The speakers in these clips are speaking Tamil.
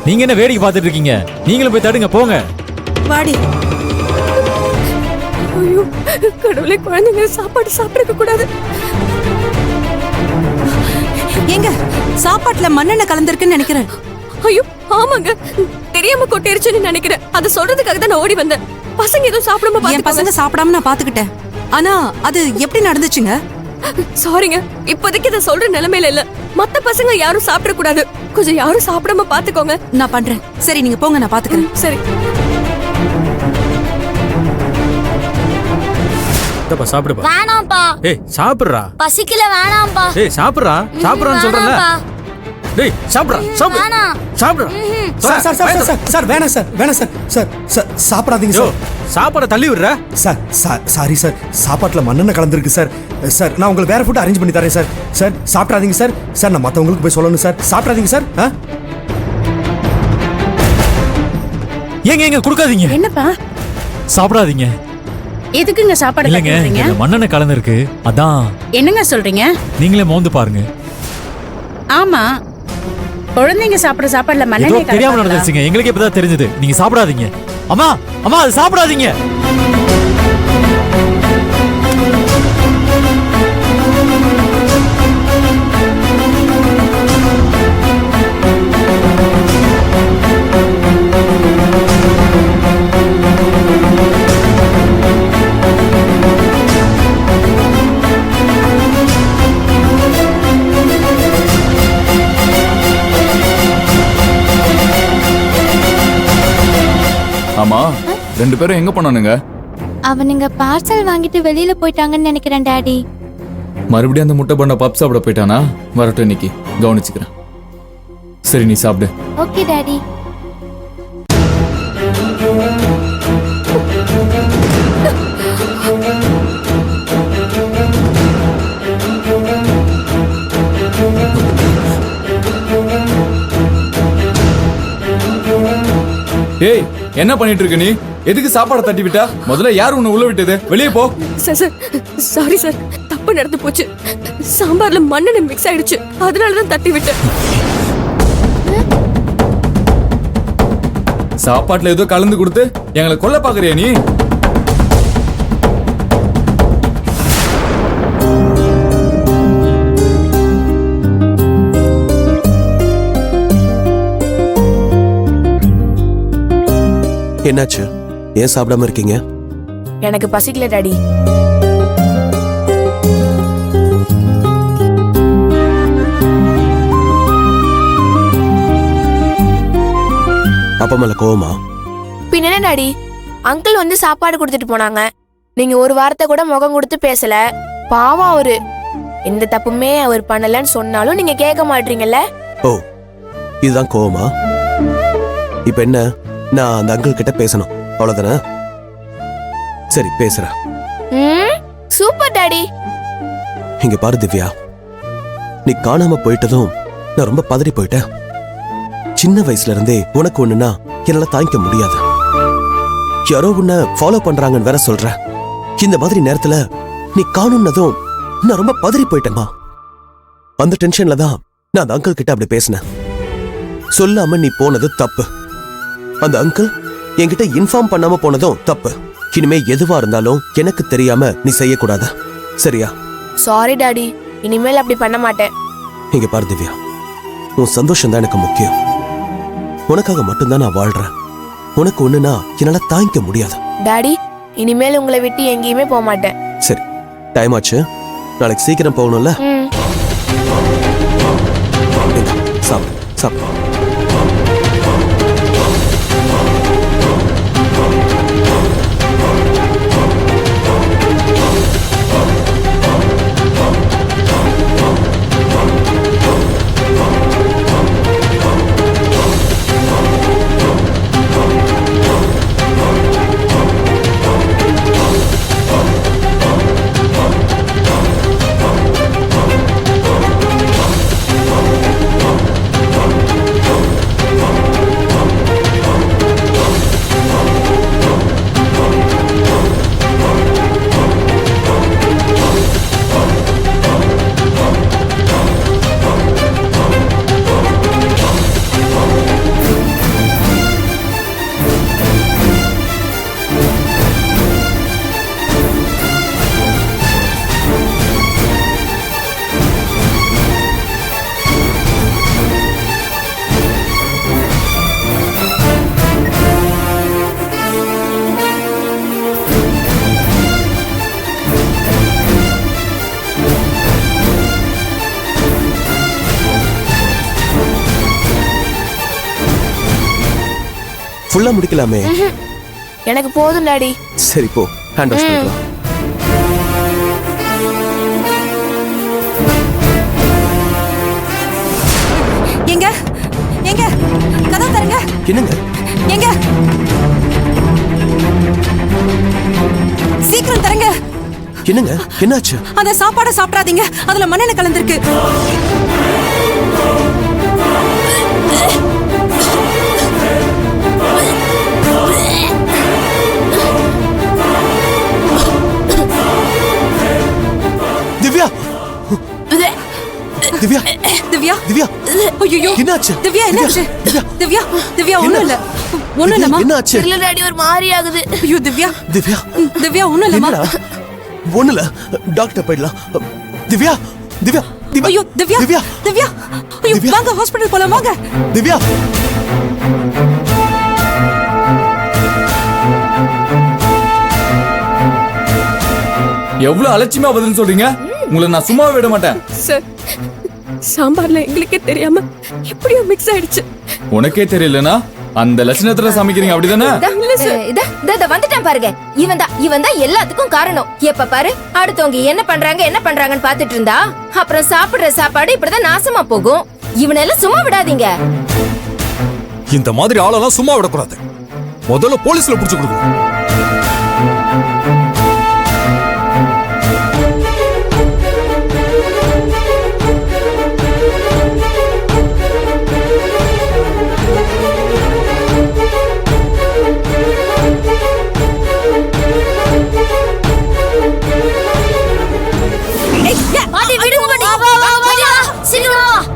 நீங்க என்ன வேடிக்கை பார்த்துட்டு இருக்கீங்க? நீங்களும் போய் தடுங்க, போங்க. வாடி. ஐயோ கடவுளே, குழந்தைங்க சாப்பாடு சாப்பிட கூடாது. எங்க சாப்பாட்டுல மண்ணெண்ணெய் கலந்திருக்குன்னு நினைக்கிறேன். ஐயோ ஆமாங்க, தெரியாம கொட்டிருச்சுன்னு நினைக்கிறேன். அத சொல்றதுக்காக தான் நான் ஓடி வந்தேன். பசங்க எதுவும் சாப்பிடாம என் பசங்க சாப்பிடாம நான் பாத்துக்கிட்டேன். ஆனா அது எப்படி நடந்துச்சுங்க? சாரிங்க, இப்போதைக்கு இதை சொல்ற நிலைமையில இல்ல. மத்த பசங்க யாரும் சாப்பிட கூடாது. கொஞ்சம் யாரும் சாப்பிடாம பாத்துக்கோங்க. நான் பண்றேன். சரி நீங்க போங்க, நான் பாத்துக்கிறேன். சரி. சாப்பிடுப்பா. வேணாம்ப்பா. ஏய் சாப்பிடுறா. பசிக்கல, வேணாம்ப்பா. ஏய் சாப்பிடுறா, சாப்பிடுறான்னு சொல்றல. டேய் சாப்பிடுறா, சாப்பிடு. சாப்பிடுறா. Sir sir sir sir sir வேணாம் சார், வேணாம் சார். சார் சார் சாப்பிடாதீங்க சார். சாப்பாடை தள்ளி விடுற. சார் சாரி சார், சாப்பாட்டுல மண்ணெண்ணெய் கலந்துருக்கு சார். சார் நான் உங்களுக்கு வேற ஃபுட் அரேஞ்ச் பண்ணி தரேன் சார். சார் சாப்பிடாதீங்க சார். சார் நான் மற்றவங்களுக்கு போய் சொல்லணும் சார். சாப்பிடாதீங்க சார். ஏங்க ஏங்க கொடுக்காதீங்க. என்னப்பா சாப்பிடாதீங்க. எதுக்குங்க சாப்பாடு இல்லைங்க, கட்டுறீங்க? மண்ணெண்ணெய் கலந்துருக்கு, அதான். என்னங்க சொல்றீங்க? நீங்களே மோந்து பாருங்க. ஆமா, குழந்தைங்க சாப்பிடுற சாப்பாடுல ஏதோ மண்ணெண்ணெய் தெரியாம கலப்பாங்களா? நடந்துச்சுங்க, எங்களுக்கே இப்பதான் தெரிஞ்சது. நீங்க சாப்பிடாதீங்க. அம்மா அம்மா, அது சாப்பிடாதீங்க. ஆமா, ரெண்டு பேரும் எங்க போனானுங்க? அவனுங்க பார்சல் வாங்கிட்டு வெளியில போயிட்டாங்கன்னு நினைக்கிறேன் டாடி. மறுபடியும் அந்த முட்டை பண்ண பப் சாப்பிட போயிட்டானா? வரட்டும், இன்னைக்கு கவனிச்சுக்கிறேன். சரி நீ சாப்பிடு. Okay daddy. ஏய், என்ன பண்ணிட்டு இருக்க நீ? எதுக்கு சாப்பாடை தட்டி விட்டா? முதல்ல யார் உன்னை உள்ள விட்டது? வெளியே போ. சார் சாரி சார், தப்பு நடந்து போச்சு. சாம்பார்ல மண்ணெண்ணெய் மிக்ஸ் ஆயிடுச்சு, அதனாலதான் தட்டி விட்டேன். சாப்பாட்டுல ஏதோ கலந்து கொடுத்து எங்களை கொல்ல பாக்குறியா நீ? என்னாச்சு? ஏன் சாப்பிடாம இருக்கீங்க? எனக்கு பசிக்கல டாடி. அப்பா மேல கோவமா? பின்ன என்ன டாடி, அங்கிள் வந்து சாப்பாடு கொடுத்துட்டு போனாங்க. நீங்க ஒரு வார்த்தை கூட முகம் கொடுத்து பேசல. பாவம் அவரு. எந்த தப்புமே அவர் பண்ணலன்னு சொன்னாலும் நீங்க கேட்க மாட்டீங்கல்ல. ஓ, இதுதான் கோவமா? இப்ப என்ன, நான் அந்த அங்கிள் கிட்ட பேசணும், அவ்வளவுதானே? சரி பேசுறேன். Super daddy. இங்க பாரு திவ்யா, நீ காணாம போயிட்டதும் நான் ரொம்ப பதறி போயிட்டேன். சின்ன வயசுல இருந்தே உனக்கு ஒண்ணுன்னா என்னால தாங்கிக்க முடியாது. யாரோ உன்னை ஃபாலோ பண்றாங்கன்னு வேற சொல்ற. இந்த மாதிரி நேரத்துல நீ காணும்னதும் நான் ரொம்ப பதறி போயிட்டேமா. அந்த டென்ஷன்ல தான் நான் அந்த அங்கிள் கிட்ட அப்படி பேசினேன். சொல்லாம நீ போனது தப்பு. அந்த அங்கிள் என்கிட்ட இன்ஃபார்ம் பண்ணாம போனதும் தப்பு. இனிமே எதுவா இருந்தாலும் எனக்கு தெரியாம நீ செய்யக்கூடாது, சரியா? சாரி டாடி, இனிமேல் அப்படி பண்ண மாட்டேன். இங்க பாரு திவ்யா, உன் சந்தோஷம் தான் எனக்கு முக்கியம். உனக்காக மட்டும்தான் நான் வாழ்றேன். உனக்கு ஒண்ணுனா என்னால தாங்கிக்க முடியாது. டாடி, இனிமேல் உங்களை விட்டு எங்கேயுமே போக மாட்டேன். சரி, டைம் ஆச்சு, நாளைக்கு சீக்கிரம் போகணும்ல. சாப்பிடு சாப்பிடு. ஃபுல்லா முடிக்கலாமே. எனக்கு போதும் டாடி. சரி போ, ஹேண்ட் வாஷ் பண்ணிக்கலாம். எங்க எங்க கதவு தரங்க. என்னங்க? எங்க சீக்கிரம் தரங்க. என்னங்க என்னாச்சு? அந்த சாப்பாடை சாப்பிடாதீங்க, அதுல மண்ணெண்ணெய் கலந்திருக்கு. திவ்யா திவ்யா திவ்யா திவ்யா ஐயோ என்னாச்சு? திவ்யா என்னாச்சு? திவ்யா திவ்யா திவ்யா ஒண்ணும் இல்ல, ஒண்ணும் இல்லம்மா. என்னாச்சு? இல்ல டாடி, ஒரு மாதிரி ஆகுது. ஐயோ திவ்யா திவ்யா திவ்யா ஒண்ணும் இல்லம்மா. என்னடா? ஒண்ணுல டாக்டர் போயிடலாம். திவ்யா திவ்யா ஐயோ திவ்யா திவ்யா திவ்யா ஐயோ திவ்யா. வாங்க ஹாஸ்பிடல் போலாம் வாங்க. திவ்யா எவ்வளவு அலட்சியமா பதில் சொல்றீங்க? உங்களை நான் சும்மா விட மாட்டேன். சார், சாம்பார்ல எங்களுக்கே தெரியாம எப்படியோ மிக்ஸ் ஆயிடுச்சு. உனக்கே தெரியலனா அந்த லட்சணத்துல சமைக்கிறீங்க அப்படிதானே? வந்துட்டான் பாருங்க. இவன் தான் எல்லாத்துக்கும் காரணம். எப்ப பாரு அடுத்தவங்க என்ன பண்றாங்கன்னு பாத்துட்டு இருந்தா அப்புறம் சாப்பிடுற சாப்பாடு இப்படிதான் நாசமா போகும். இவனெல்லாம் சும்மா விடாதீங்க. இந்த மாதிரி ஆளெல்லாம் சும்மா விடக்கூடாது. முதல்ல போலீஸ்ல புடிச்சு கொடுக்கணும்.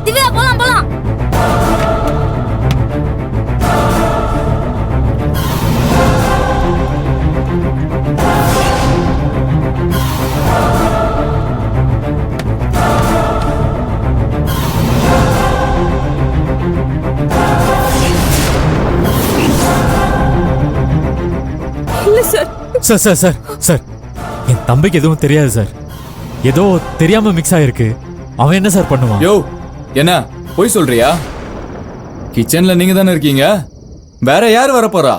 திவ்யா போலாம் போலாம். இல்ல sir. Sir sir sir sir என் தம்பிக்கு எதுவும் தெரியாது சார். ஏதோ தெரியாம மிக்ஸ் ஆயிருக்கு. அவன் என்ன சார் பண்ணுவான்? யோ என்ன போய் சொல்றியா? கிச்சன்ல நீங்க தானே இருக்கீங்க, வேற யார் வர போறா?